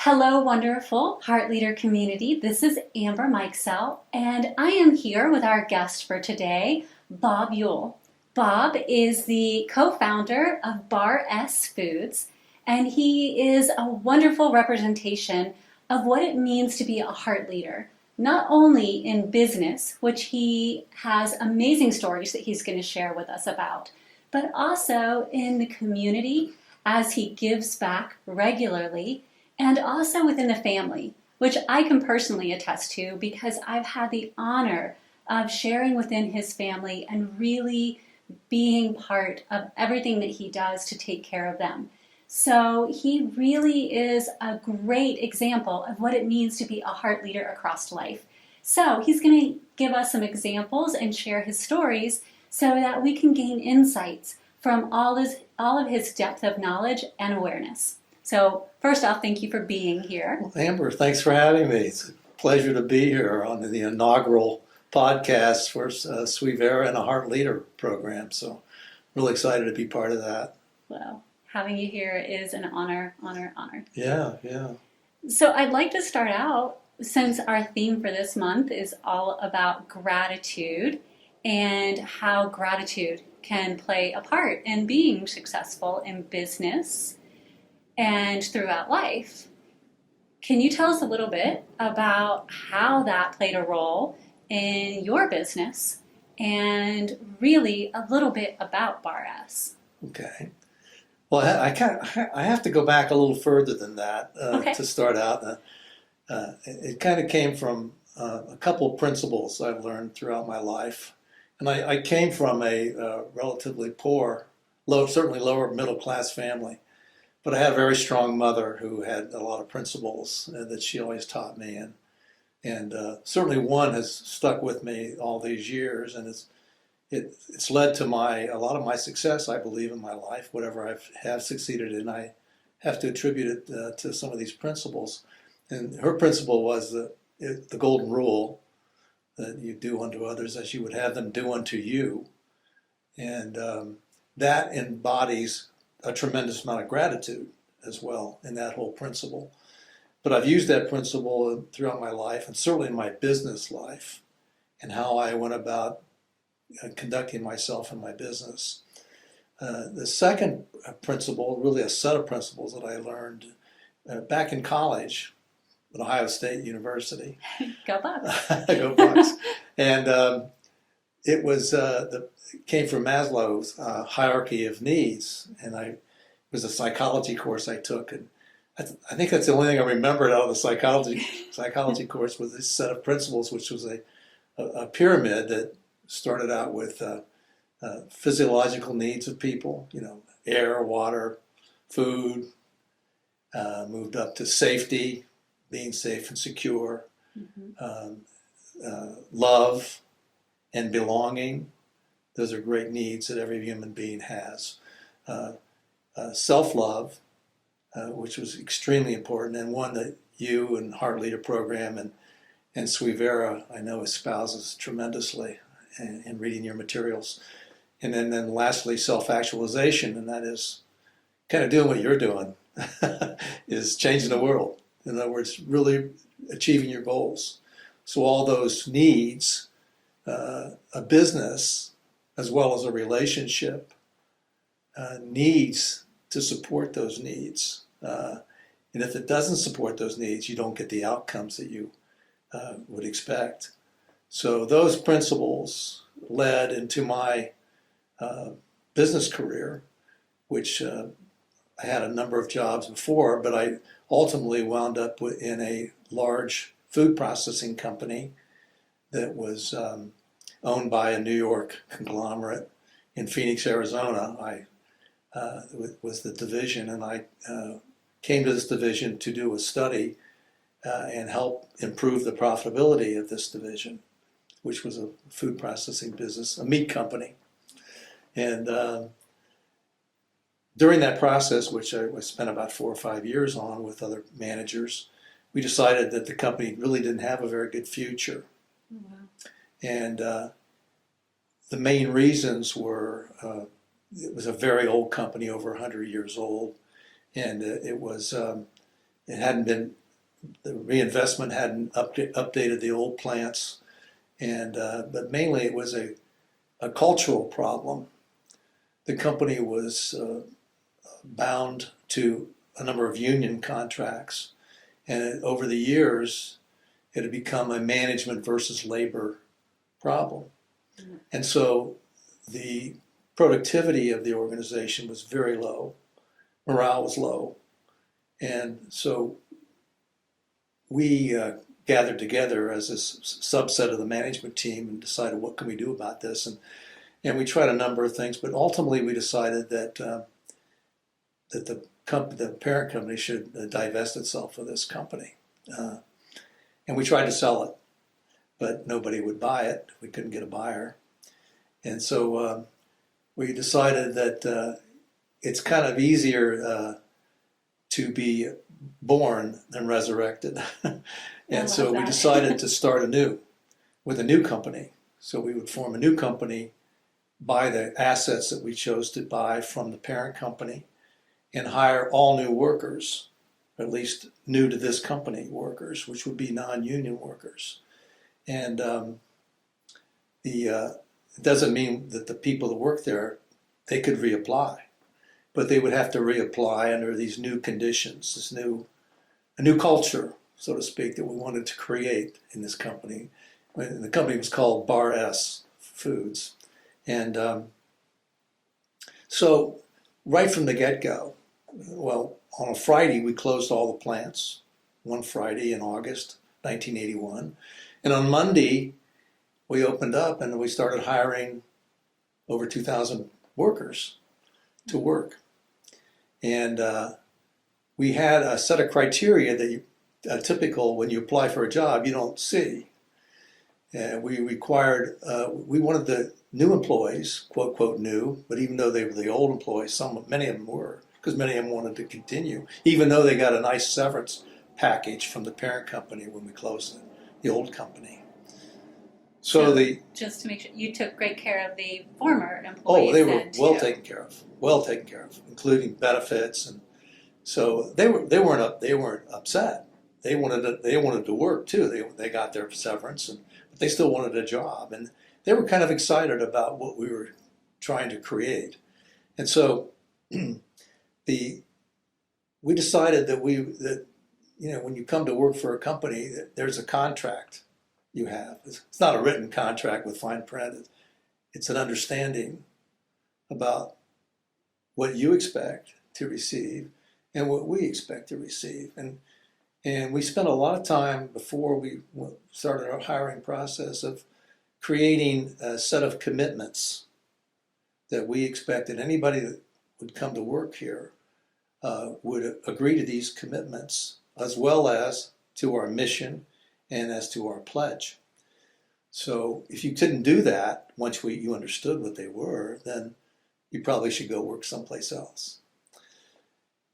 Hello, wonderful Heart Leader community. This is Amber Mikesell, and I am here with our guest for today, Bob Yule. Bob is the co-founder of Bar S Foods, and he is a wonderful representation of what it means to be a heart leader, not only in business, which he has amazing stories that he's going to share with us about, but also in the community as he gives back regularly and also within the family, which I can personally attest to because I've had the honor of sharing within his family and really being part of everything that he does to take care of them. So he really is a great example of what it means to be a heart leader across life. So he's going to give us some examples and share his stories so that we can gain insights from all of his depth of knowledge and awareness. So first off, thank you for being here. Well, Amber, thanks for having me. It's a pleasure to be here on the inaugural podcast for Suivera and a Heart Leader program. So really excited to be part of that. Well, having you here is an honor. Yeah. So I'd like to start out, since our theme for this month is all about gratitude and how gratitude can play a part in being successful in business and throughout life. Can you tell us a little bit about how that played a role in your business and really a little bit about Bar S? Okay. Well, I have to go back a little further than that to start out. It kind of came from a couple of principles I've learned throughout my life. And I came from a relatively poor, certainly lower middle class family. But I had a very strong mother who had a lot of principles that she always taught me, and certainly one has stuck with me all these years, and it's led to a lot of my success, I believe, in my life. Whatever I have succeeded in, I have to attribute it to some of these principles. And her principle was the golden rule that you do unto others as you would have them do unto you, and that embodies a tremendous amount of gratitude as well in that whole principle. But I've used that principle throughout my life, and certainly in my business life, and how I went about conducting myself in my business. The second principle, really a set of principles that I learned back in college at Ohio State University. Go Bucks. Go Bucks. And it came from Maslow's hierarchy of needs, and it was a psychology course I took, and I think that's the only thing I remembered out of the psychology course was this set of principles, which was a pyramid that started out with physiological needs of people, air, water, food, moved up to safety, being safe and secure, love and belonging. Those are great needs that every human being has. Self-love, which was extremely important, and one that you and Heart Leader Program and Suivera, I know, espouses tremendously in reading your materials. And then lastly, self-actualization, and that is kind of doing what you're doing, is changing the world. In other words, really achieving your goals. So all those needs, a business, as well as a relationship, needs to support those needs. And if it doesn't support those needs, you don't get the outcomes that you would expect. So those principles led into my business career, which I had a number of jobs before, but I ultimately wound up in a large food processing company that was owned by a New York conglomerate in Phoenix, Arizona. I was the division, and I came to this division to do a study and help improve the profitability of this division, which was a food processing business, a meat company. And during that process, which I spent about 4 or 5 years on with other managers, we decided that the company really didn't have a very good future. Wow. And the main reasons were it was a very old company, over 100 years old, and it it hadn't been, the reinvestment hadn't updated the old plants, and but mainly it was a cultural problem. The company was bound to a number of union contracts, and over the years, it had become a management versus labor problem. Mm-hmm. And so the productivity of the organization was very low, morale was low, and so we gathered together as a subset of the management team and decided what can we do about this, and we tried a number of things, but ultimately we decided that that the parent company should divest itself of this company, and we tried to sell it, but nobody would buy it. We couldn't get a buyer, and so we decided that it's kind of easier to be born than resurrected. And so we decided to start anew with a new company. So we would form a new company, buy the assets that we chose to buy from the parent company, and hire all new workers, at least new to this company workers, which would be non-union workers. And it doesn't mean that the people that work there, they could reapply, but they would have to reapply under these new conditions, a new culture, so to speak, that we wanted to create in this company. And the company was called Bar S Foods. And so right from the get-go, well, on a Friday, we closed all the plants, one Friday in August 1981. And on Monday, we opened up and we started hiring over 2,000 workers to work. And we had a set of criteria that typical when you apply for a job, you don't see. We wanted the new employees, quote, quote, new, but even though they were the old employees, many of them were, because many of them wanted to continue, even though they got a nice severance package from the parent company when we closed the old company. So just to make sure, you took great care of the former employees. Oh, they were well taken care of, including benefits, and so they weren't upset. They wanted to work too. They got their severance, but they still wanted a job, and they were kind of excited about what we were trying to create. And so we decided that when you come to work for a company, that there's a contract you have. It's not a written contract with fine print. It's an understanding about what you expect to receive and what we expect to receive. And we spent a lot of time before we started our hiring process of creating a set of commitments that we expected anybody that would come to work here would agree to these commitments, as well as to our mission and as to our pledge. So if you couldn't do that, once you understood what they were, then you probably should go work someplace else.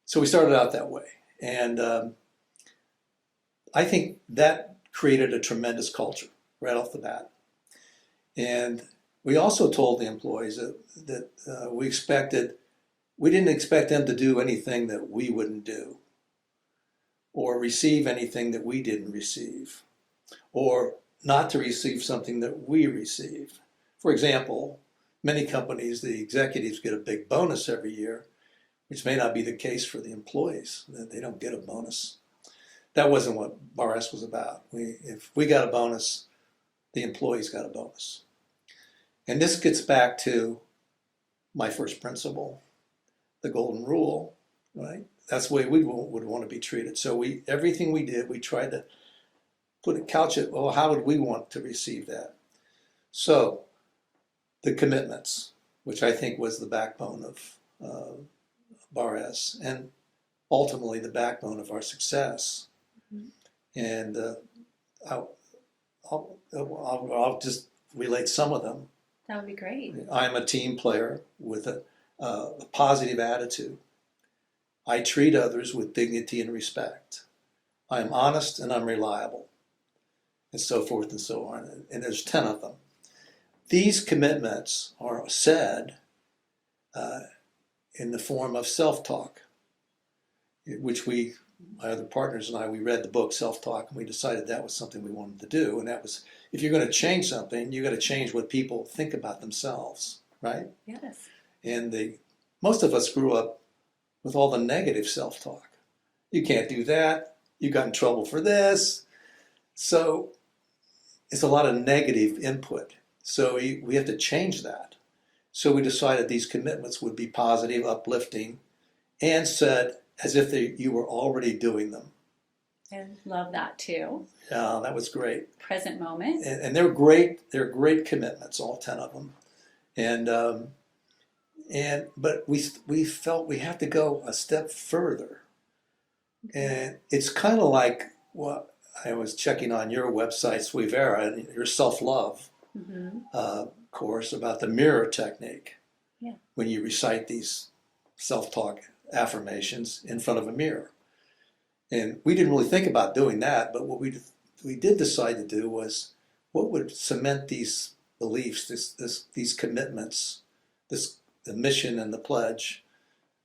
So we started out that way. And I think that created a tremendous culture right off the bat. And we also told the employees that we didn't expect them to do anything that we wouldn't do, or receive anything that we didn't receive, or not to receive something that we receive. For example, many companies, the executives get a big bonus every year, which may not be the case for the employees. They don't get a bonus. That wasn't what Bar S was about. If we got a bonus, the employees got a bonus. And this gets back to my first principle, the golden rule, right? That's the way we would want to be treated. So everything we did, we tried to couch it, well, how would we want to receive that? So the commitments, which I think was the backbone of Bar S, and ultimately the backbone of our success. Mm-hmm. And I'll just relate some of them. That would be great. I'm a team player with a positive attitude. I treat others with dignity and respect. I'm honest and I'm reliable, and so forth and so on. And there's 10 of them. These commitments are said in the form of self-talk, which we my other partners and I, we read the book Self-Talk, and we decided that was something we wanted to do. And that was, if you're going to change something, you got to change what people think about themselves, right? Yes. And most of us grew up with all the negative self-talk. You can't do that. You got in trouble for this. So it's a lot of negative input. So we have to change that. So we decided these commitments would be positive, uplifting, and said as if you were already doing them. I love that too. Yeah, that was great. Present moment. And they're great. They're great commitments, all 10 of them. But we felt we have to go a step further. And it's kind of like what I was checking on your website, Suivera, and your self-love course about the mirror technique. Yeah. When you recite these self-talk affirmations in front of a mirror. And we didn't really think about doing that, but what we did decide to do was what would cement these beliefs, these commitments, the mission and the pledge.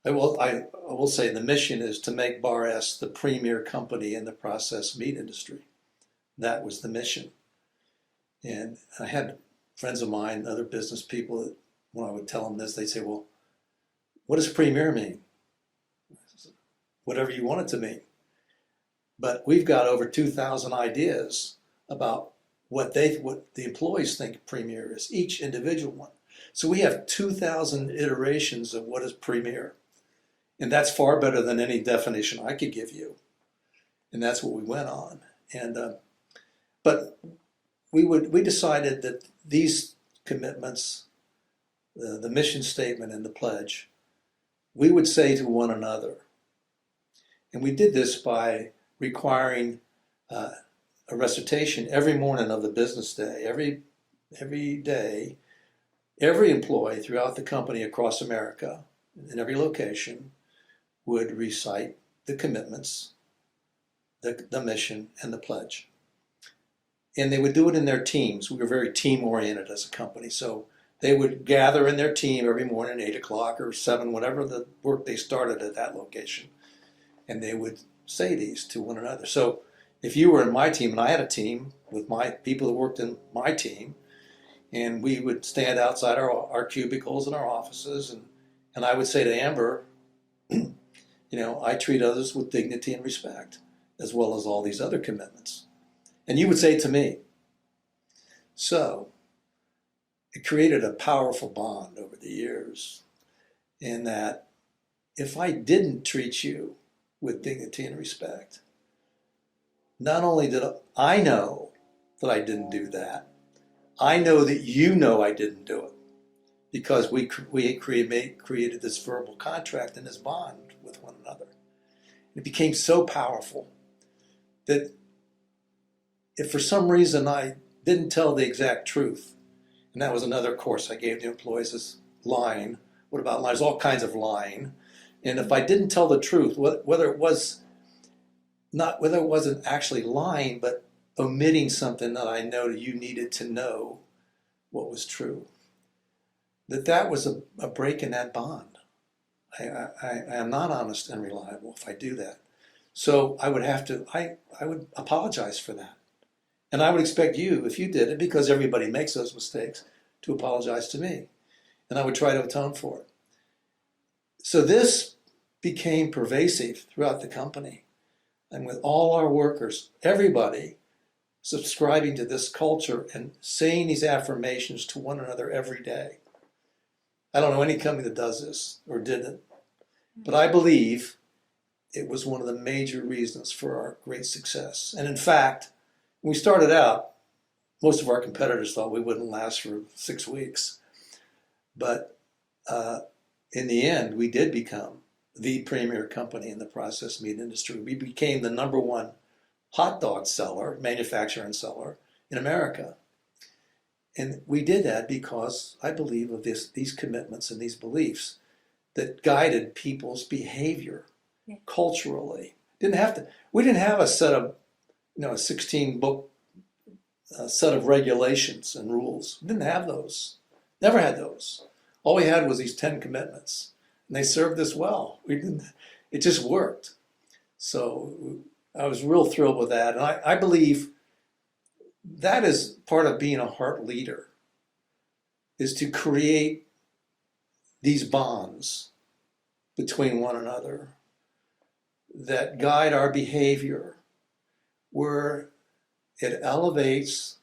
I will say the mission is to make Bar S the premier company in the processed meat industry. That was the mission. And I had friends of mine, other business people, that when I would tell them this, they'd say, well, what does premier mean? Whatever you want it to mean. But we've got over 2,000 ideas about what the employees think premier is, each individual one. So we have 2,000 iterations of what is premier. And that's far better than any definition I could give you. And that's what we went on. But we decided that these commitments, the mission statement and the pledge, we would say to one another. And we did this by requiring a recitation every morning of the business day. Every day, every employee throughout the company across America, in every location, would recite the commitments, the mission, and the pledge. And they would do it in their teams. We were very team-oriented as a company. So they would gather in their team every morning, 8 o'clock or 7, whatever the work they started at that location. And they would say these to one another. So if you were in my team, and I had a team with my people that worked in my team, and we would stand outside our cubicles in our offices, and I would say to Amber, I treat others with dignity and respect, as well as all these other commitments. And you would say to me. So it created a powerful bond over the years, in that if I didn't treat you with dignity and respect, not only did I know that I didn't do that, I know that you know I didn't do it, because we created this verbal contract and this bond with one another. It became so powerful that if for some reason I didn't tell the exact truth, and that was another course I gave the employees, is lying. What about lying? There's all kinds of lying. And if I didn't tell the truth, whether it wasn't actually lying, but omitting something that I know that you needed to know what was true, that was a break in that bond. I am not honest and reliable if I do that. So I would apologize for that. And I would expect you, if you did it, because everybody makes those mistakes, to apologize to me. And I would try to atone for it. So this became pervasive throughout the company. And with all our workers, everybody subscribing to this culture and saying these affirmations to one another every day. I don't know any company that does this or didn't. But I believe it was one of the major reasons for our great success. And in fact, when we started out, most of our competitors thought we wouldn't last for 6 weeks. But in the end, we did become the premier company in the processed meat industry. We became the #1 hot dog seller, manufacturer and seller in America. And we did that because I believe of these commitments and these beliefs that guided people's behavior culturally. We didn't have a set of, a 16-book set of regulations and rules. We didn't have those. Never had those. All we had was these 10 commitments. And they served us well. It just worked. So I was real thrilled with that. And I believe that is part of being a heart leader, is to create these bonds between one another that guide our behavior, where it elevates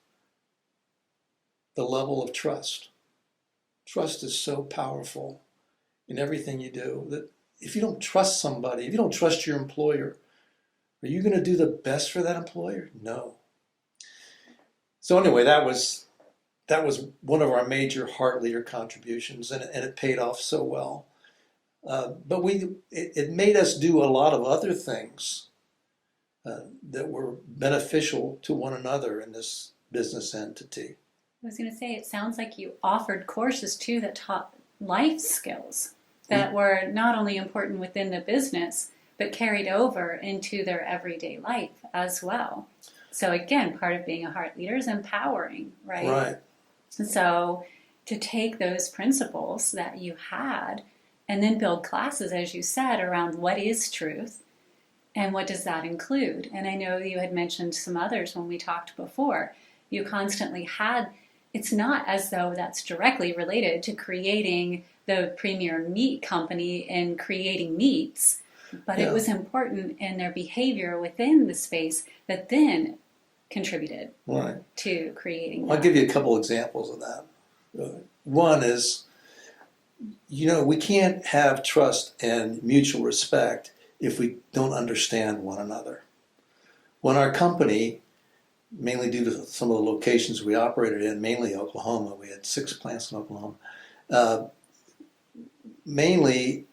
the level of trust. Trust is so powerful in everything you do that if you don't trust somebody, if you don't trust your employer, are you going to do the best for that employer? No. So anyway, that was one of our major heart leader contributions, and it paid off so well. But it made us do a lot of other things that were beneficial to one another in this business entity. I was going to say, it sounds like you offered courses too that taught life skills that were not only important within the business, but carried over into their everyday life as well. So again, part of being a heart leader is empowering, right? Right. So to take those principles that you had and then build classes, as you said, around what is truth and what does that include. And I know you had mentioned some others when we talked before. You constantly had, it's not as though that's directly related to creating the premier meat company and creating meats, but it was important in their behavior within the space that then contributed to creating that. I'll give you a couple examples of that. One is, we can't have trust and mutual respect if we don't understand one another. When our company, mainly due to some of the locations we operated in, mainly Oklahoma, we had 6 plants in Oklahoma, mainly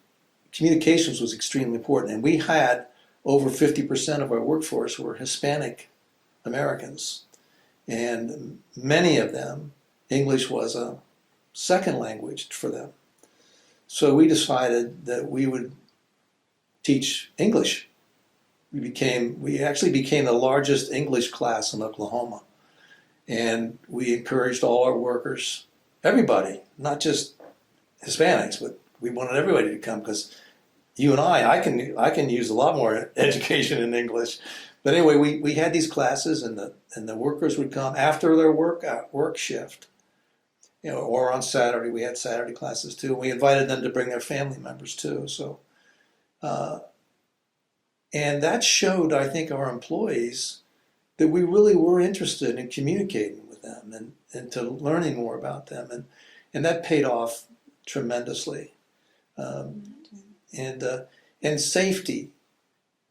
communications was extremely important. And we had over 50% of our workforce were Hispanic Americans. And many of them, English was a second language for them. So we decided that we would teach English. We actually became the largest English class in Oklahoma. And we encouraged all our workers, everybody, not just Hispanics, but we wanted everybody to come, because you and I can use a lot more education in English. But anyway, we had these classes, and the workers would come after their work shift, or on Saturday. We had Saturday classes too. And we invited them to bring their family members too. So, and that showed, I think, our employees that we really were interested in communicating with them and to learning more about them, and that paid off tremendously. And safety,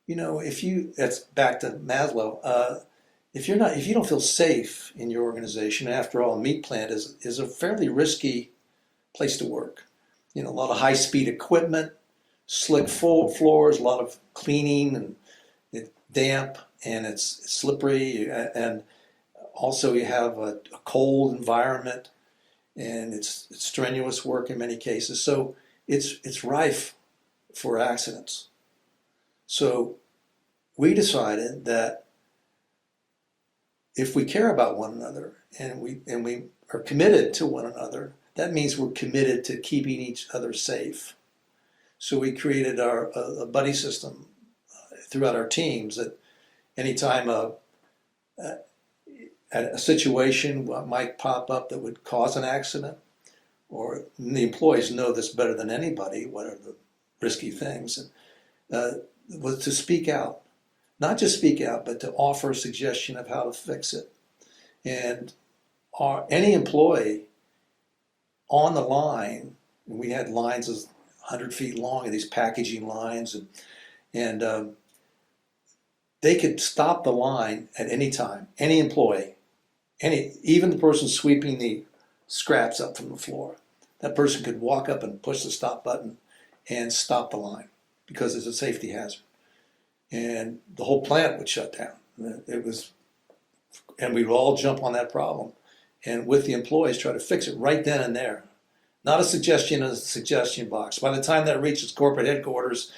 that's back to Maslow. If you don't feel safe in your organization, after all, a meat plant is a fairly risky place to work. A lot of high-speed equipment, slick floors, a lot of cleaning, and it's damp and it's slippery, and also you have a cold environment, and it's strenuous work in many cases. So it's rife for accidents. So we decided that if we care about one another and we are committed to one another, that means we're committed to keeping each other safe. So we created a buddy system throughout our teams, that anytime a situation might pop up that would cause an accident, or the employees know this better than anybody, what are the risky things, was to speak out. Not just speak out, but to offer a suggestion of how to fix it. And any employee on the line, and we had lines of 100 feet long, these packaging lines, and they could stop the line at any time. Any employee, even the person sweeping the scraps up from the floor, that person could walk up and push the stop button and stop the line, because it's a safety hazard. And the whole plant would shut down. And we would all jump on that problem, and with the employees try to fix it right then and there. Not a suggestion in a suggestion box. By the time that reaches corporate headquarters,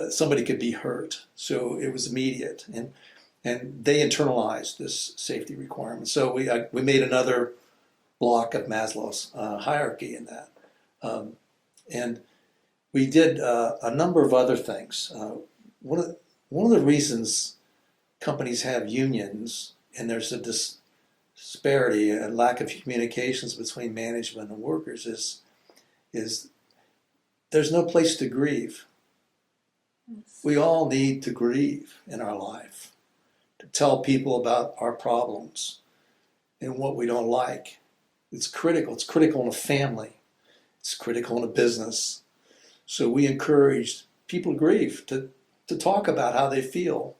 somebody could be hurt. So it was immediate, and they internalized this safety requirement. So we made another block of Maslow's hierarchy in that, and we did a number of other things. one of the reasons companies have unions and there's a disparity and lack of communications between management and workers is there's no place to grieve. Yes. We all need to grieve in our life, to tell people about our problems and what we don't like. It's critical. It's critical in a family. It's critical in a business. So we encourage people to grieve, to talk about how they feel.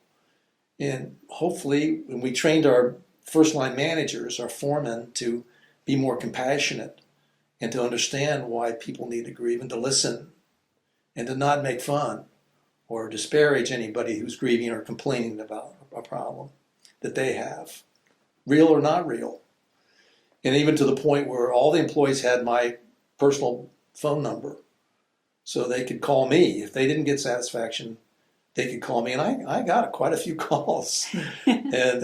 And hopefully, when we trained our first line managers, our foremen, to be more compassionate and to understand why people need to grieve and to listen and to not make fun or disparage anybody who's grieving or complaining about a problem that they have, real or not real. And even to the point where all the employees had my personal phone number so they could call me. If they didn't get satisfaction, they could call me. And I got quite a few calls. And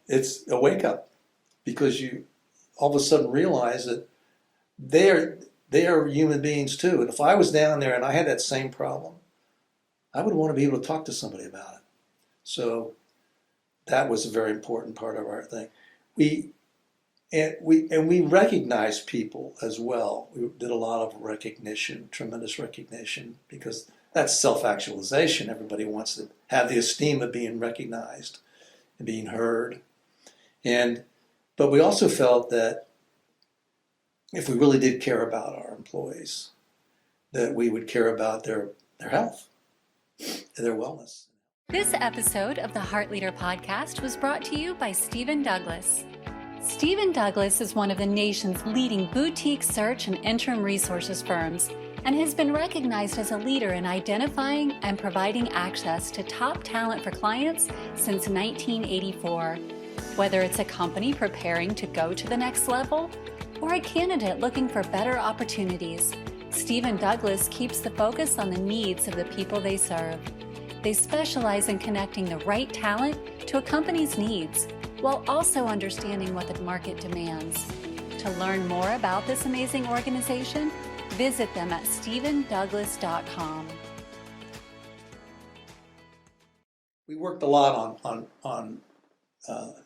it's a wake up because you all of a sudden realize that they are human beings too. And if I was down there and I had that same problem, I would want to be able to talk to somebody about it. So that was a very important part of our thing. We recognized people as well. We did a lot of recognition, tremendous recognition, because that's self-actualization. Everybody wants to have the esteem of being recognized and being heard. But we also felt that if we really did care about our employees, that we would care about their health and their wellness. This episode of the Heart Leader Podcast was brought to you by Stephen Douglas. Stephen Douglas is one of the nation's leading boutique search and interim resources firms and has been recognized as a leader in identifying and providing access to top talent for clients since 1984. Whether it's a company preparing to go to the next level or a candidate looking for better opportunities, Stephen Douglas keeps the focus on the needs of the people they serve. They specialize in connecting the right talent to a company's needs, while also understanding what the market demands. To learn more about this amazing organization, visit them at stephendouglas.com. We worked a lot on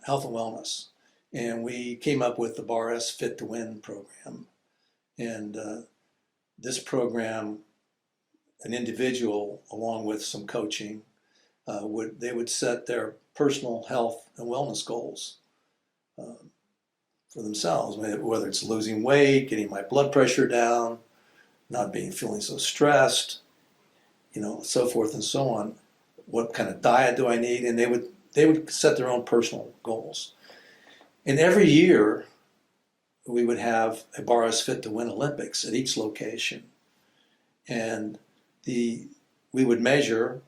health and wellness, and we came up with the Bar S Fit to Win program. And this program, an individual, along with some coaching, they would set their personal health and wellness goals for themselves, whether it's losing weight, getting my blood pressure down, not feeling so stressed, so forth and so on. What kind of diet do I need? And they would set their own personal goals. And every year we would have a Bar S Fit to Win Olympics at each location. And we would measure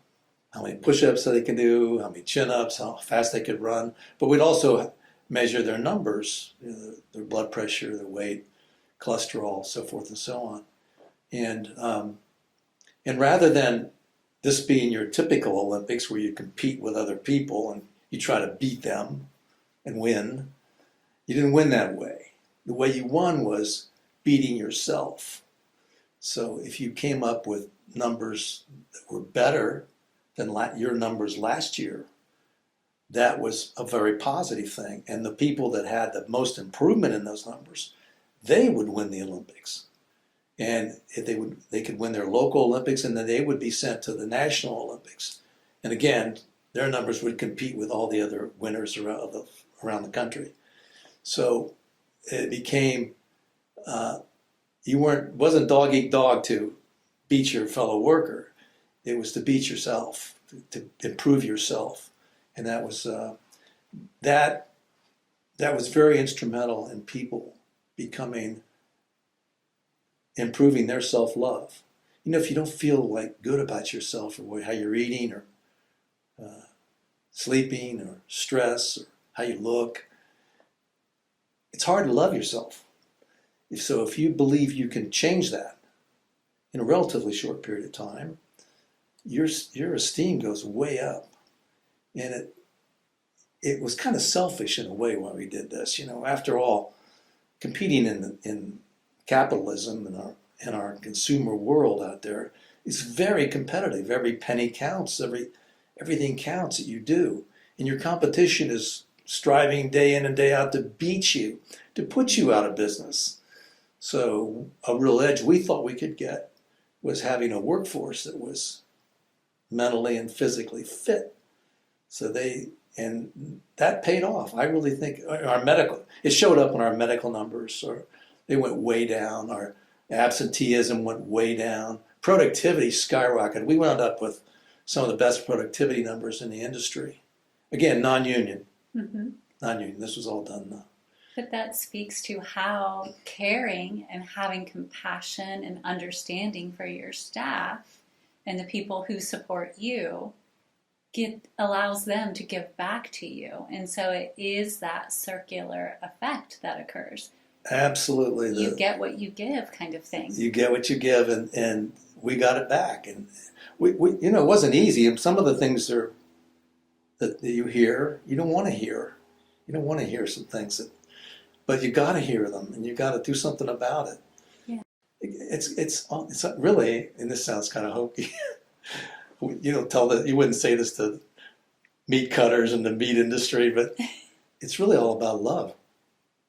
how many push-ups they can do, how many chin-ups, how fast they could run. But we'd also measure their numbers, their blood pressure, their weight, cholesterol, so forth and so on. And rather than this being your typical Olympics where you compete with other people and you try to beat them and win, you didn't win that way. The way you won was beating yourself. So if you came up with numbers that were better than your numbers last year, that was a very positive thing. And the people that had the most improvement in those numbers, they would win the Olympics. And if they could win their local Olympics, and then they would be sent to the National Olympics. And again, their numbers would compete with all the other winners around the country. So it became, wasn't dog eat dog to beat your fellow worker. It was to beat yourself, to improve yourself. And that was very instrumental in people improving their self-love. If you don't feel good about yourself or how you're eating or sleeping or stress or how you look, it's hard to love yourself. So if you believe you can change that in a relatively short period of time, your esteem goes way up. And it was kind of selfish in a way when we did this. After all, competing in capitalism and our consumer world out there is very competitive. Every penny counts. Every everything counts that you do. And your competition is striving day in and day out to beat you, to put you out of business. So a real edge we thought we could get was having a workforce that was mentally and physically fit. And that paid off. I really think it showed up in our medical numbers, or they went way down. Our absenteeism went way down. Productivity skyrocketed. We wound up with some of the best productivity numbers in the industry. Again, non-union. Mm-hmm. Non-union. This was all done. But that speaks to how caring and having compassion and understanding for your staff and the people who support you allows them to give back to you. And so it is that circular effect that occurs. Absolutely. You get what you give kind of thing. You get what you give, and we got it back. And we it wasn't easy. And some of the things that you hear, you don't want to hear. You don't want to hear some things but you got to hear them, and you got to do something about it. Yeah. It's really, and this sounds kind of hokey. You wouldn't say this to meat cutters in the meat industry, but it's really all about love.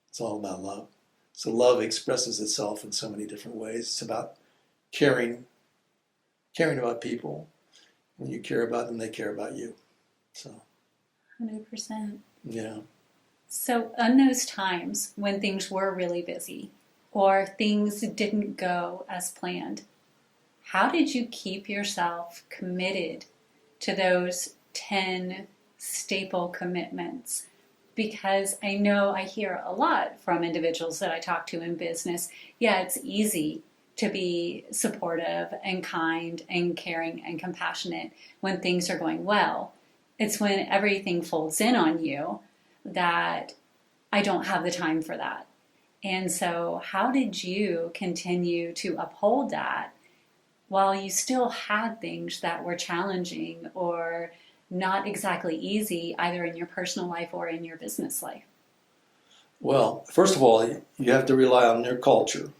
It's all about love. So love expresses itself in so many different ways. It's about caring about people. When you care about them, they care about you. So 100%. Yeah. So in those times when things were really busy or things didn't go as planned, how did you keep yourself committed to those 10 staple commitments? Because I know I hear a lot from individuals that I talk to in business. Yeah, it's easy to be supportive and kind and caring and compassionate when things are going well. It's when everything folds in on you that I don't have the time for that. And so how did you continue to uphold that while you still had things that were challenging or not exactly easy, either in your personal life or in your business life? Well, first of all, you have to rely on your culture,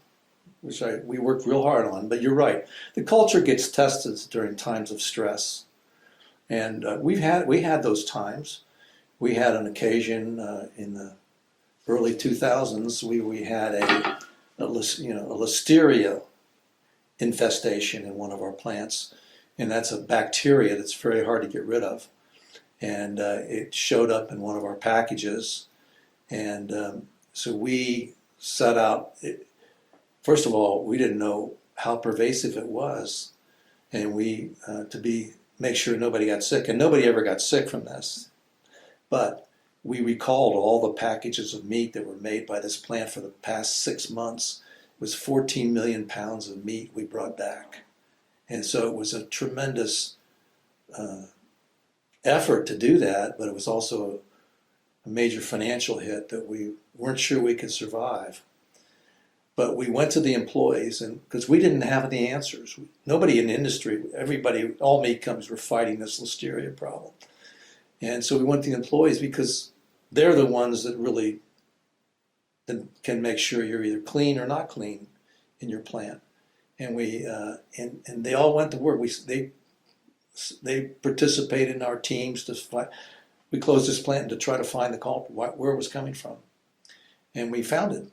which we worked real hard on. But you're right. The culture gets tested during times of stress. And we had those times. We had an occasion in the early 2000s. We had a listeria infestation in one of our plants, and that's a bacteria that's very hard to get rid of. And it showed up in one of our packages, and so we set out. First of all, we didn't know how pervasive it was, and we make sure nobody got sick, and nobody ever got sick from this. But we recalled all the packages of meat that were made by this plant for the past 6 months. It was 14 million pounds of meat we brought back. And so it was a tremendous effort to do that, but it was also a major financial hit that we weren't sure we could survive. But we went to the employees, and because we didn't have the answers. Nobody in the industry, all meat companies were fighting this listeria problem. And so we went to the employees because they're the ones that really can make sure you're either clean or not clean in your plant. And and they all went to work. They participated in our teams to find. We closed this plant to try to find the culprit, where it was coming from, and we found it.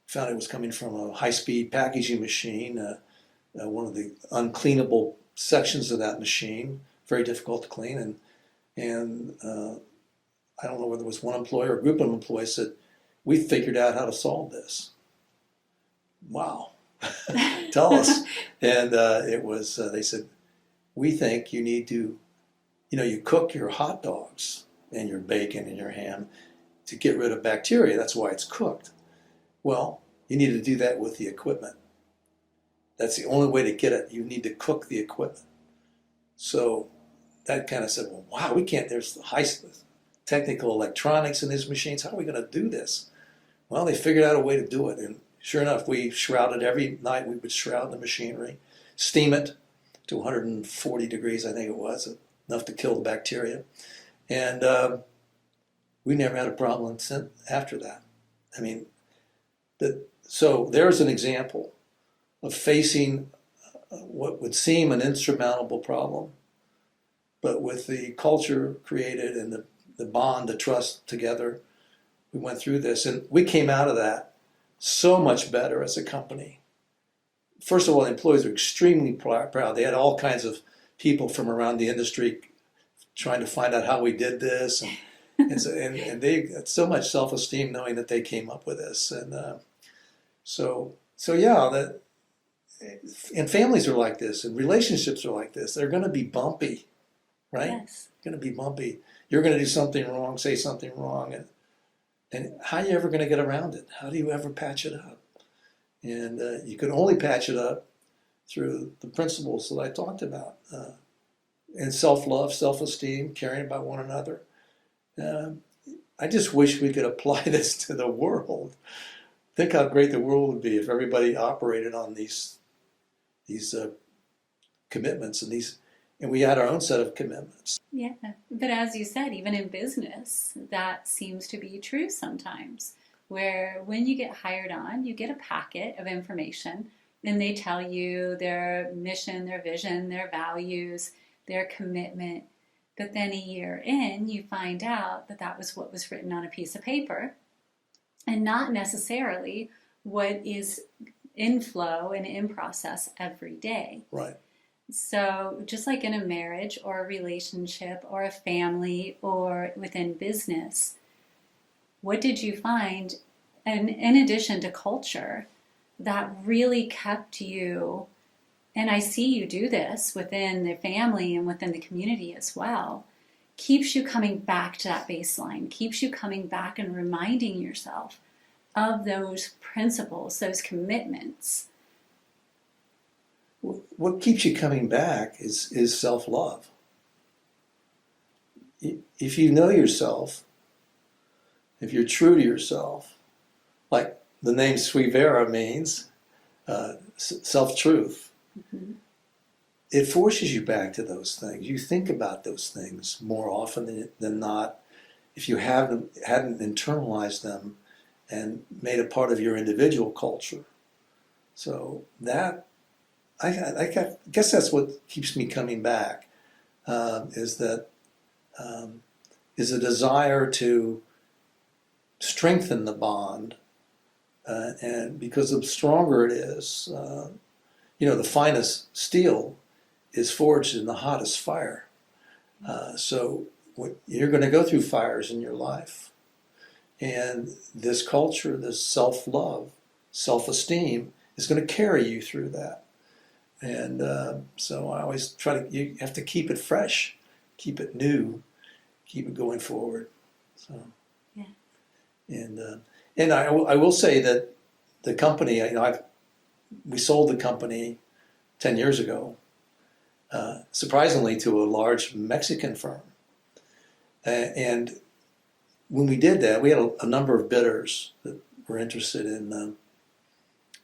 Found it was coming from a high-speed packaging machine, one of the uncleanable sections of that machine, very difficult to clean. And I don't know whether it was one employee or a group of employees said, "We figured out how to solve this." Wow. Tell us. And it was, they said, "We think you need to, you cook your hot dogs and your bacon and your ham to get rid of bacteria. That's why it's cooked. Well, you need to do that with the equipment. That's the only way to get it. You need to cook the equipment." So that kind of said, well, wow, we can't, there's high technical electronics in these machines. How are we going to do this? Well, they figured out a way to do it. And sure enough, we shrouded every night. We would shroud the machinery, steam it to 140 degrees, I think it was, enough to kill the bacteria. And we never had a problem after that. I mean, so there's an example of facing what would seem an insurmountable problem, But with the culture created and the bond, the trust together, we went through this, and we came out of that so much better as a company. First of all, the employees were extremely proud. They had all kinds of people from around the industry trying to find out how we did this, and they had so much self-esteem knowing that they came up with this, and so yeah, that, and families are like this, and relationships are like this. They're going to be bumpy, right? Yes. Going to be bumpy. You're going to do something wrong, say something wrong, and how are you ever going to get around it? How do you ever patch it up? And you can only patch it up through the principles that I talked about, and self-love, self-esteem, caring about one another. I just wish we could apply this to the world. Think how great the world would be if everybody operated on these commitments, and we had our own set of commitments. Yeah, but as you said, even in business, that seems to be true sometimes, where when you get hired on, you get a packet of information, and they tell you their mission, their vision, their values, their commitment. But then a year in, you find out that that was what was written on a piece of paper, and not necessarily what is in flow and in process every day. Right. So just like in a marriage or a relationship or a family or within business, what did you find, and in addition to culture, that really kept you, and I see you do this within the family and within the community as well, keeps you coming back to that baseline, keeps you coming back and reminding yourself of those principles, those commitments? What keeps you coming back is self-love. If you know yourself, if you're true to yourself, like the name Suivera means, self-truth, Mm-hmm. it forces you back to those things. You think about those things more often than not. If you hadn't internalized them and made a part of your individual culture. So that, I guess that's what keeps me coming back, is a desire to strengthen the bond, and because the stronger it is, the finest steel is forged in the hottest fire. So you're going to go through fires in your life. And this culture, this self-love, self-esteem is going to carry you through that. And so I always you have to keep it fresh, keep it new, keep it going forward. So, yeah. And I will say that the company, we sold the company 10 years ago, surprisingly to a large Mexican firm. And when we did that, we had a number of bidders that were interested in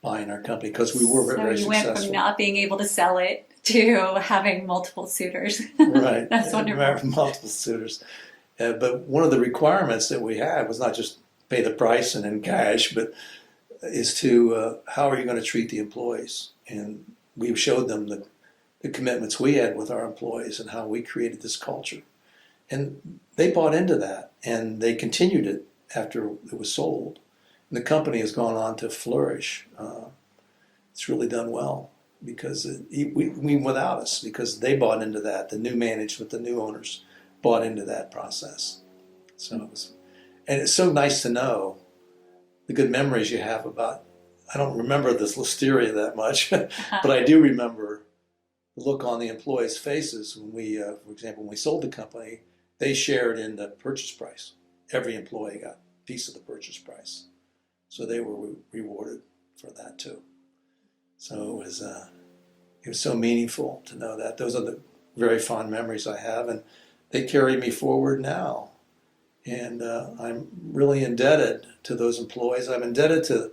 buying our company because we were very successful. successful. So you went from not being able to sell it to having multiple suitors. Right. That's wonderful. Multiple suitors. But one of the requirements that we had was not just pay the price and in cash, but is to how are you going to treat the employees? And we showed them the commitments we had with our employees and how we created this culture. And they bought into that, and they continued it after it was sold. And the company has gone on to flourish. It's really done well because without us, because they bought into that. The new management, the new owners bought into that process. So and it's so nice to know the good memories you have about. I don't remember this listeria that much, but I do remember the look on the employees' faces when we, for example, when we sold the company. They shared in the purchase price. Every employee got a piece of the purchase price. So they were rewarded for that too. So it was so meaningful to know that. Those are the very fond memories I have, and they carry me forward now. And I'm really indebted to those employees. I'm indebted to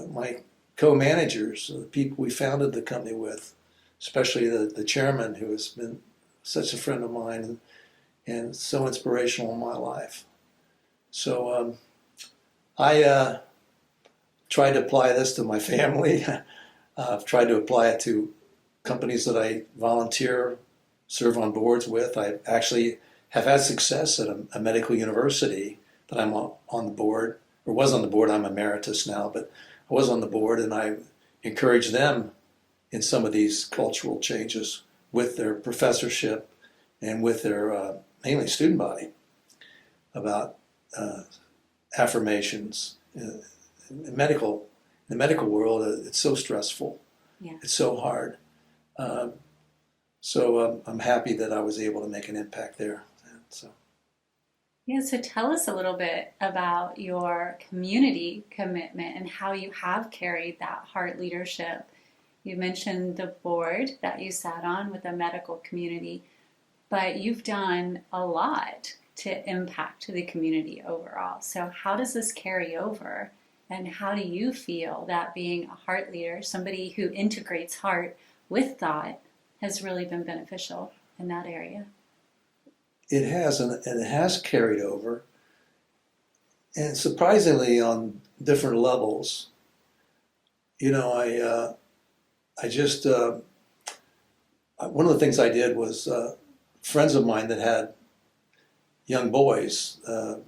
my co-managers, the people we founded the company with, especially the chairman, who has been such a friend of mine and so inspirational in my life. So I tried to apply this to my family. I've tried to apply it to companies that I volunteer serve on boards with. I actually have had success at a medical university that I'm on the board, or was on the board. I'm emeritus now, but I was on the board, and I encourage them in some of these cultural changes with their professorship and with their mainly student body about affirmations. In the medical world, it's so stressful. Yeah. It's so hard. So I'm happy that I was able to make an impact there. So. Yeah, so tell us a little bit about your community commitment and how you have carried that heart leadership. You mentioned the board that you sat on with the medical community, but you've done a lot to impact the community overall. So how does this carry over? And how do you feel that being a heart leader, somebody who integrates heart with thought, has really been beneficial in that area? It has, and it has carried over, and surprisingly on different levels. You know, I just one of the things I did was friends of mine that had young boys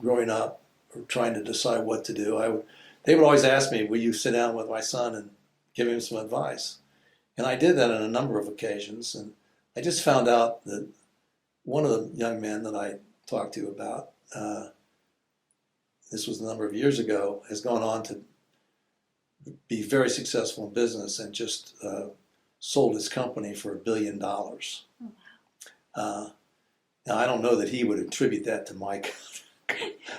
growing up or trying to decide what to do. They would always ask me, "Will you sit down with my son and give him some advice?" And I did that on a number of occasions, and I just found out that one of the young men that I talked to about, this was a number of years ago, has gone on to be very successful in business and just sold his company for $1 billion. Oh, wow. Now, I don't know that he would attribute that to my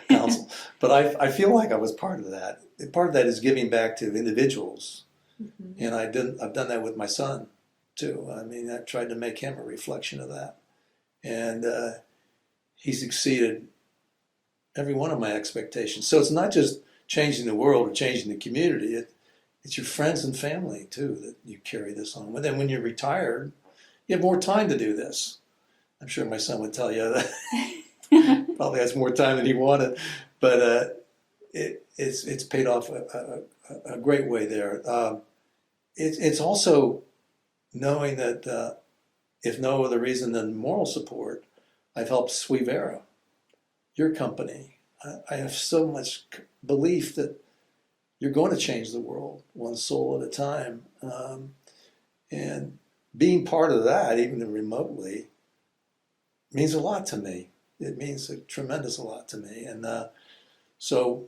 counsel, but I feel like I was part of that. Part of that is giving back to individuals. Mm-hmm. And I've done that with my son too. I mean, I tried to make him a reflection of that. And he's exceeded every one of my expectations. So it's not just changing the world or changing the community. It's your friends and family too that you carry this on with. And when you're retired, you have more time to do this. I'm sure my son would tell you that probably has more time than he wanted, but it's paid off a great way there. It's also knowing that if no other reason than moral support, I've helped Suivera, your company. I have so much belief that you're going to change the world one soul at a time. And being part of that, even remotely, means a lot to me. It means a tremendous lot to me. And so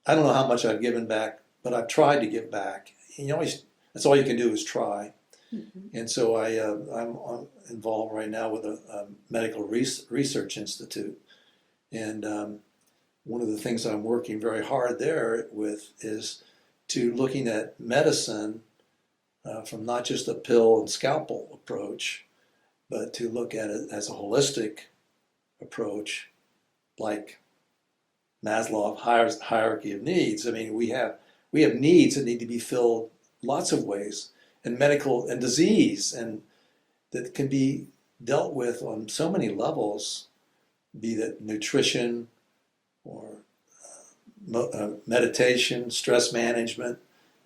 I don't know how much I've given back, but I've tried to give back. You always, that's all you can do is try. Mm-hmm. And so I'm involved right now with a medical research institute. And one of the things I'm working very hard there with is to looking at medicine from not just a pill and scalpel approach, but to look at it as a holistic approach, like Maslow's hierarchy of needs. I mean, we have needs that need to be filled lots of ways, and medical and disease, and that can be dealt with on so many levels, be that nutrition or meditation, stress management,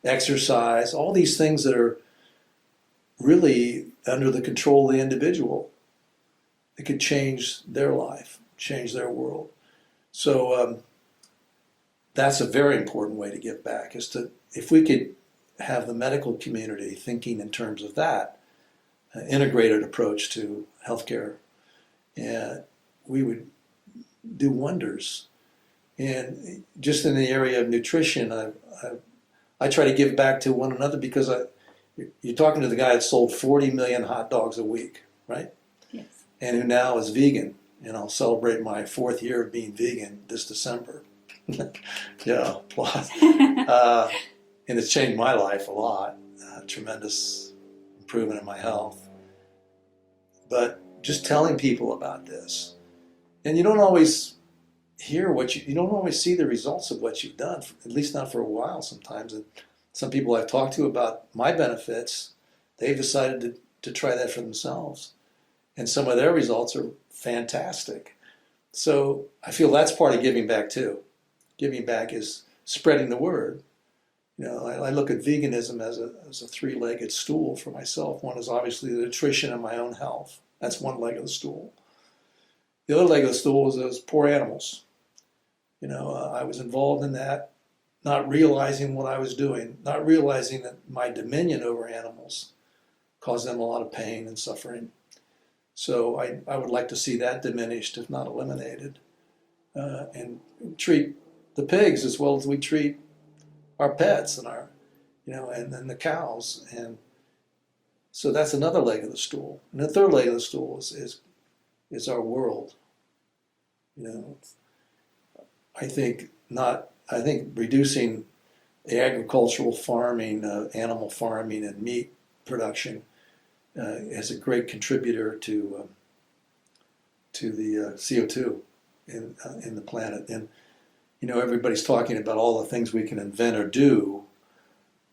exercise, all these things that are really under the control of the individual. It could change their life, change their world. So that's a very important way to give back, is to, if we could have the medical community thinking in terms of that, integrated approach to healthcare, we would do wonders. And just in the area of nutrition, I try to give back to one another, because you're talking to the guy that sold 40 million hot dogs a week, right? Yes. And who now is vegan. And I'll celebrate my 4th year of being vegan this December. Yeah, applause. And it's changed my life a lot. Tremendous improvement in my health. But just telling people about this. And you don't always hear you don't always see the results of what you've done, at least not for a while sometimes. And some people I've talked to about my benefits, they've decided to try that for themselves. And some of their results are fantastic. So I feel that's part of giving back too. Giving back is spreading the word. You know, I look at veganism as a 3-legged stool for myself. One is obviously the nutrition and my own health That's one leg of the stool. The other leg of the stool is those poor animals. I was involved in that, not realizing what I was doing, not realizing that my dominion over animals caused them a lot of pain and suffering. So I would like to see that diminished, if not eliminated, and treat the pigs as well as we treat our pets and and then the cows. And so that's another leg of the stool. And the third leg of the stool is our world. I think reducing the agricultural farming, animal farming, and meat production is a great contributor to the CO2 in the planet. And everybody's talking about all the things we can invent or do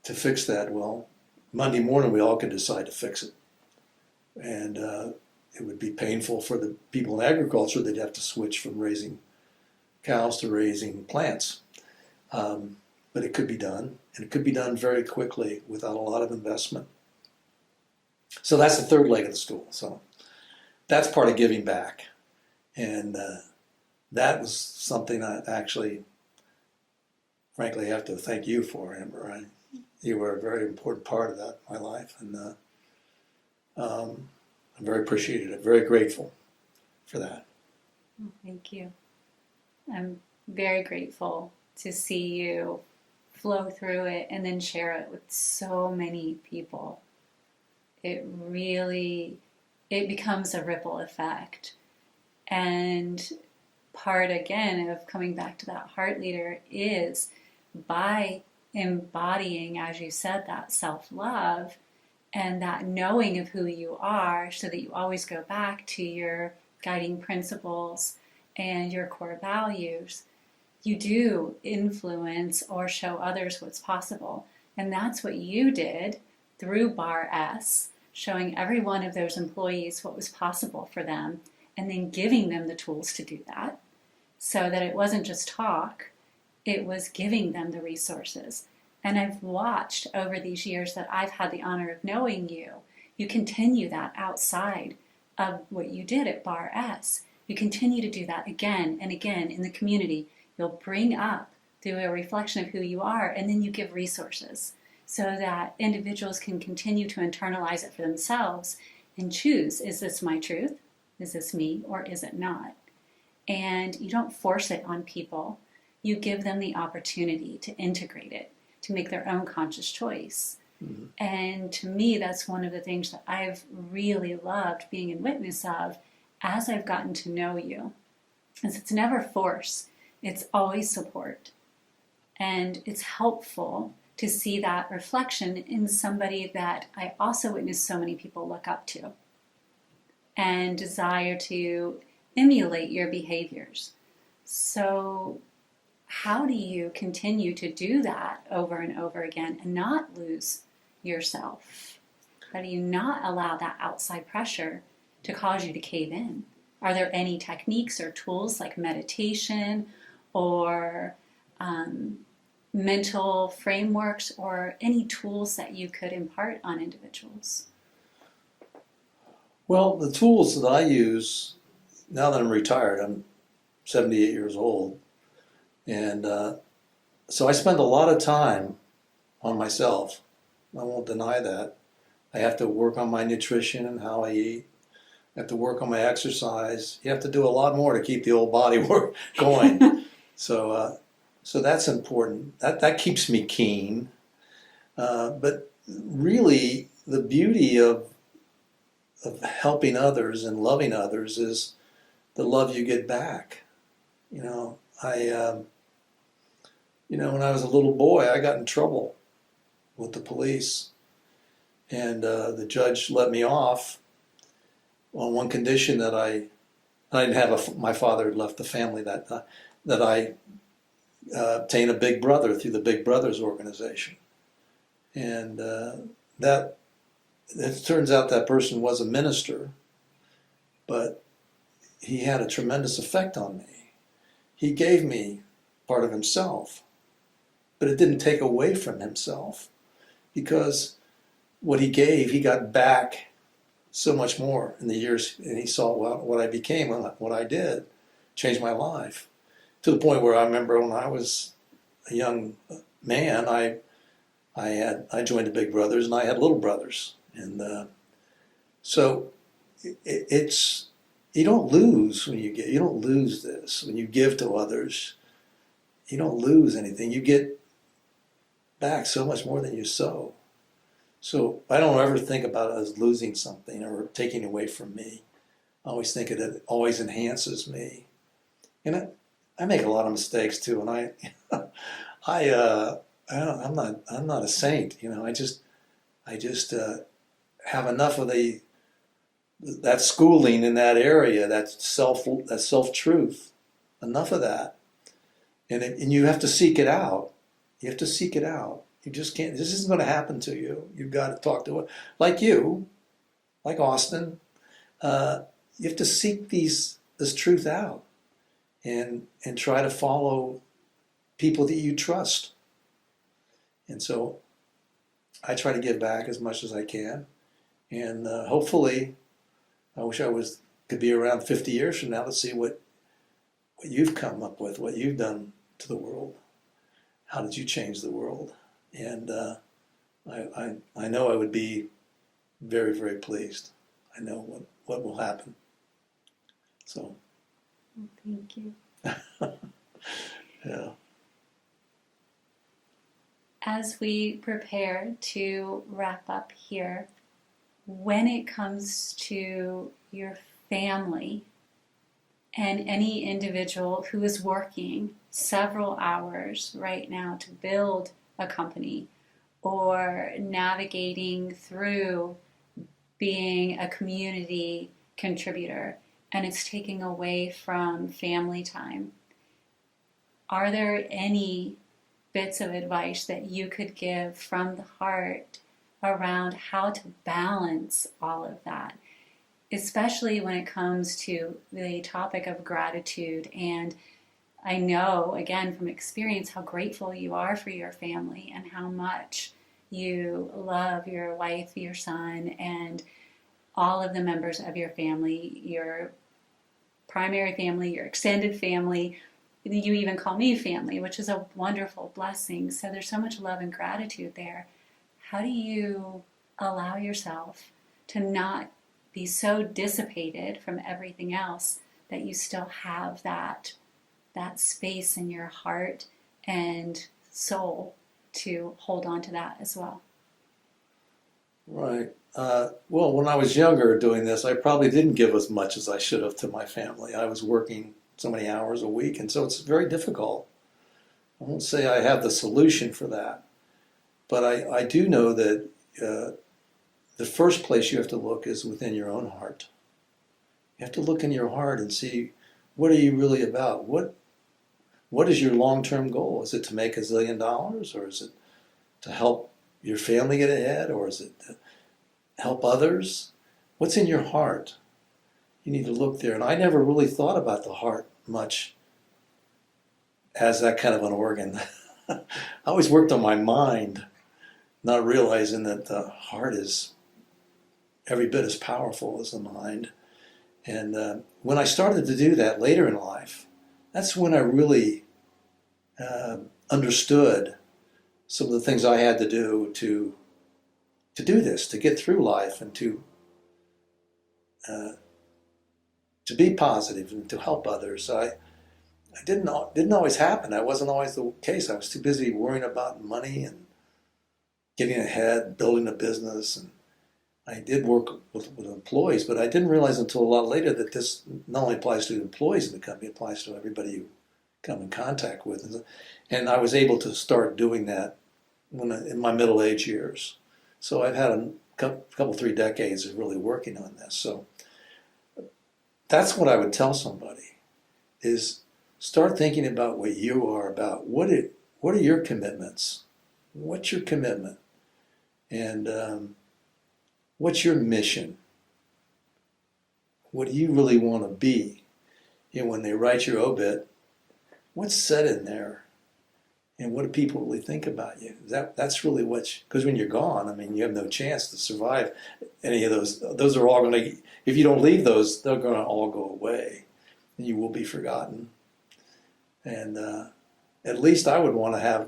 to fix that. Well, Monday morning we all could decide to fix it, and it would be painful for the people in agriculture. They'd have to switch from raising cows to raising plants. But it could be done, and it could be done very quickly without a lot of investment. So that's the third leg of the stool. So that's part of giving back. And that was something I actually, frankly, have to thank you for, Amber. You were a very important part of that in my life. And I'm very appreciative, very grateful for that. Oh, thank you. I'm very grateful to see you flow through it and then share it with so many people. It becomes a ripple effect. And part, again, of coming back to that heart leader is by embodying, as you said, that self-love and that knowing of who you are, so that you always go back to your guiding principles and your core values. You do influence or show others what's possible. And that's what you did through Bar S, showing every one of those employees what was possible for them, and then giving them the tools to do that, so that it wasn't just talk, it was giving them the resources. And I've watched over these years that I've had the honor of knowing you, you continue that outside of what you did at Bar S. You continue to do that again and again in the community. You'll bring up through a reflection of who you are, and then you give resources so that individuals can continue to internalize it for themselves and choose, is this my truth? Is this me, or is it not? And you don't force it on people. You give them the opportunity to integrate it, to make their own conscious choice. Mm-hmm. And to me, that's one of the things that I've really loved being in witness of as I've gotten to know you, is it's never force. It's always support. And it's helpful to see that reflection in somebody that I also witness so many people look up to and desire to emulate your behaviors. So how do you continue to do that over and over again and not lose yourself? How do you not allow that outside pressure to cause you to cave in? Are there any techniques or tools like meditation or mental frameworks or any tools that you could impart on individuals? Well, the tools that I use, now that I'm retired, I'm 78 years old, and so I spend a lot of time on myself. I won't deny that. I have to work on my nutrition and how I eat. I have to work on my exercise. You have to do a lot more to keep the old body work going. So that's important. That keeps me keen. But really, the beauty of helping others and loving others is the love you get back. When I was a little boy, I got in trouble with the police, and the judge let me off on one condition that I didn't have my father had left the family that I obtain a big brother through the Big Brothers organization. And that it turns out that person was a minister, but he had a tremendous effect on me. He gave me part of himself, but it didn't take away from himself, because what he gave, he got back so much more in the years, and he saw what I became, what I did, changed my life to the point where I remember when I was a young man, I joined the Big Brothers, and I had little brothers, and so it's you don't lose when you don't lose this when you give to others. You don't lose anything. You get back so much more than you sow. So I don't ever think about it as losing something or taking away from me. I always think it always enhances me. And I make a lot of mistakes too, and I'm not a saint, you know. I just have enough of that schooling in that area, that self truth, enough of that, and you have to seek it out. You have to seek it out. You just can't. This isn't going to happen to you. You've got to talk to it, like you, like Austin. You have to seek this truth out, and try to follow people that you trust. And so I try to give back as much as I can, and hopefully, I wish could be around 50 years from now to see what you've come up with, what you've done to the world. How did you change the world? And I know I would be very, very pleased. I know what will happen. So. Thank you. Yeah. As we prepare to wrap up here, when it comes to your family and any individual who is working several hours right now to build a company or navigating through being a community contributor and it's taking away from family time, are there any bits of advice that you could give from the heart around how to balance all of that, especially when it comes to the topic of gratitude? And I know, again, from experience, how grateful you are for your family and how much you love your wife, your son, and all of the members of your family, your primary family, your extended family. You even call me family, which is a wonderful blessing. So there's so much love and gratitude there. How do you allow yourself to not be so dissipated from everything else that you still have that space in your heart and soul to hold on to that as well? Right. Well, when I was younger doing this, I probably didn't give as much as I should have to my family. I was working so many hours a week, and so it's very difficult. I won't say I have the solution for that, but I do know that the first place you have to look is within your own heart. You have to look in your heart and see, what are you really about? What is your long-term goal? Is it to make $1 zillion, or is it to help your family get ahead, or is it to help others? What's in your heart? You need to look there. And I never really thought about the heart much as that kind of an organ. I always worked on my mind, not realizing that the heart is every bit as powerful as the mind. And when I started to do that later in life, that's when I really understood some of the things I had to do to do this, to get through life, and to be positive and to help others. I didn't always happen. That wasn't always the case. I was too busy worrying about money and getting ahead, building a business, and I did work with employees, but I didn't realize until a lot later that this not only applies to the employees in the company, it applies to everybody you come in contact with. And I was able to start doing that in my middle age years. So I've had a couple 3 decades of really working on this. So that's what I would tell somebody, is start thinking about what you are about. What are your commitments? What's your commitment? And what's your mission? What do you really want to be? And when they write your obit, what's said in there? And what do people really think about you? That's really because when you're gone, I mean, you have no chance to survive any of those. Those are all going to, if you don't leave those, they're going to all go away, and you will be forgotten. And at least I would want to have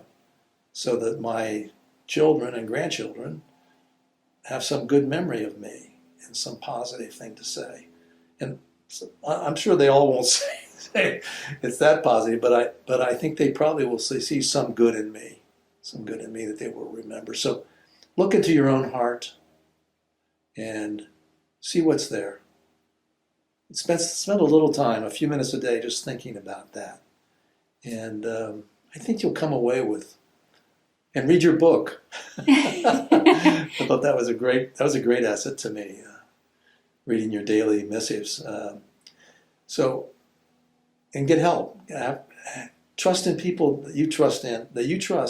so that my children and grandchildren have some good memory of me and some positive thing to say. And so I'm sure they all won't say it's that positive, but I think they probably will see some good in me that they will remember. So look into your own heart and see what's there. Spend a little time, a few minutes a day, just thinking about that. And I think you'll come away with, and read your book. I thought that was a great asset to me, reading your daily missives. And get help. Trust in people that you trust,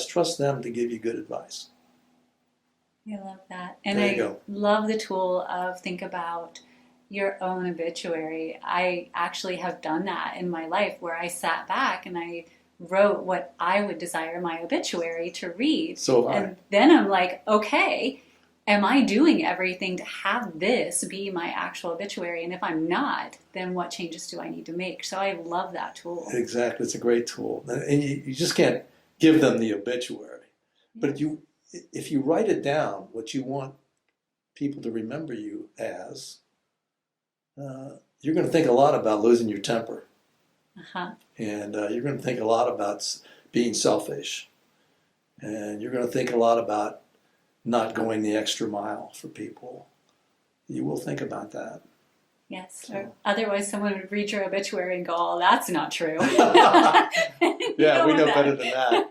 trust them to give you good advice. I love that. And I love the tool of think about your own obituary. I actually have done that in my life where I sat back and I wrote what I would desire my obituary to read. And then I'm like, okay, am I doing everything to have this be my actual obituary? And if I'm not, then what changes do I need to make? So I love that tool. Exactly. It's a great tool. And you just can't give them the obituary. But if you write it down, what you want people to remember you as, you're going to think a lot about losing your temper. And you're going to think a lot about being selfish. And you're going to think a lot about not going the extra mile for people. You will think about that. Yes. So. Or otherwise someone would read your obituary and go, oh, that's not true. Yeah, we know better than that.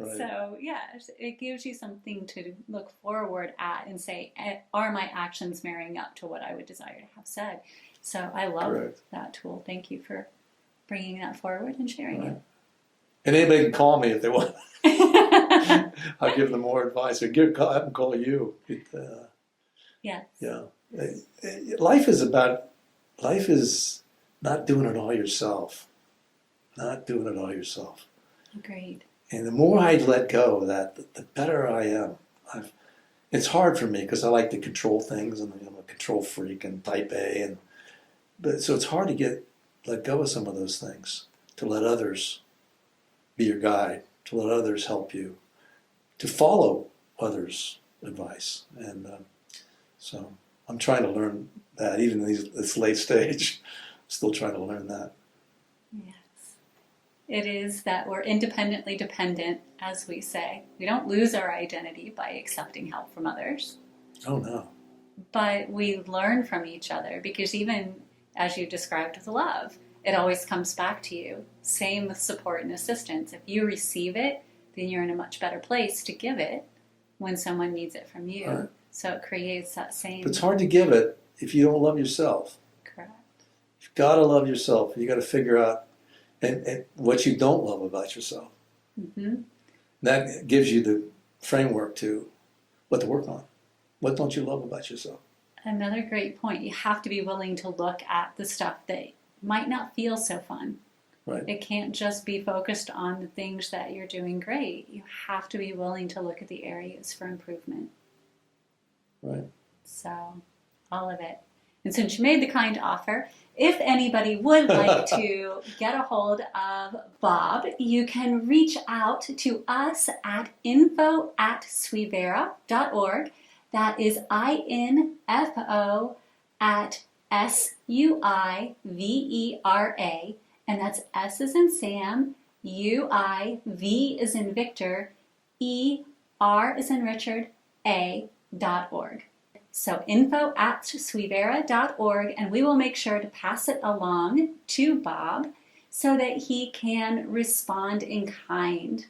Right. So, yeah, it gives you something to look forward at and say, are my actions marrying up to what I would desire to have said? So I love that tool. Thank you for bringing that forward and sharing it. And anybody can call me if they want. I'll give them more advice, or have them call you. Yes. Yeah. Life is not doing it all yourself. Not doing it all yourself. Agreed. And the more I let go of that, the better I am. It's hard for me because I like to control things, and I'm a control freak and type A, so it's hard to let go of some of those things, to let others be your guide, to let others help you, to follow others' advice. And so I'm trying to learn that, even in this late stage. I'm still trying to learn that. Yes. It is that we're independently dependent, as we say. We don't lose our identity by accepting help from others. Oh, no. But we learn from each other, because even as you described with love, it always comes back to you. Same with support and assistance. If you receive it, then you're in a much better place to give it when someone needs it from you. Right. So it creates that same... But it's hard to give it if you don't love yourself. Correct. You've got to love yourself. You've got to figure out and what you don't love about yourself. Mm-hmm. That gives you the framework to what to work on. What don't you love about yourself? Another great point. You have to be willing to look at the stuff that might not feel so fun. Right. It can't just be focused on the things that you're doing great. You have to be willing to look at the areas for improvement. Right. So, all of it. And since you made the kind offer, if anybody would like to get a hold of Bob, you can reach out to us at info@suivera.org. That is info at SUIVERA, and that's S as in Sam, UI, V as in Victor, ER as in Richard, A.org. So info@suivera.org, and we will make sure to pass it along to Bob so that he can respond in kind.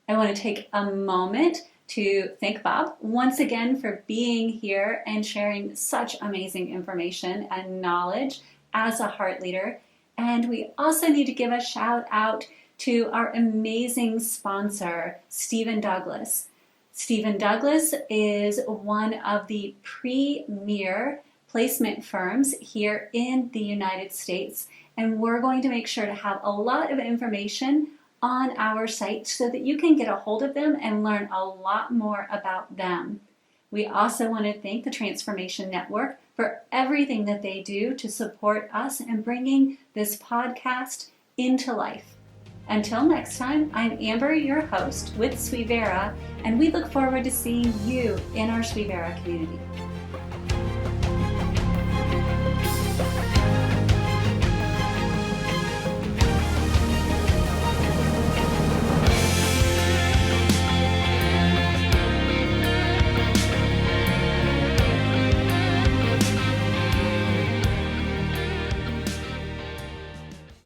I want to take a moment to thank Bob once again for being here and sharing such amazing information and knowledge as a heart leader. And we also need to give a shout out to our amazing sponsor, Stephen Douglas. Stephen Douglas is one of the premier placement firms here in the United States, and we're going to make sure to have a lot of information on our site so that you can get a hold of them and learn a lot more about them. We also want to thank the Transformation Network for everything that they do to support us in bringing this podcast into life. Until next time, I'm Amber, your host with Sweevera, and we look forward to seeing you in our Sweevera community.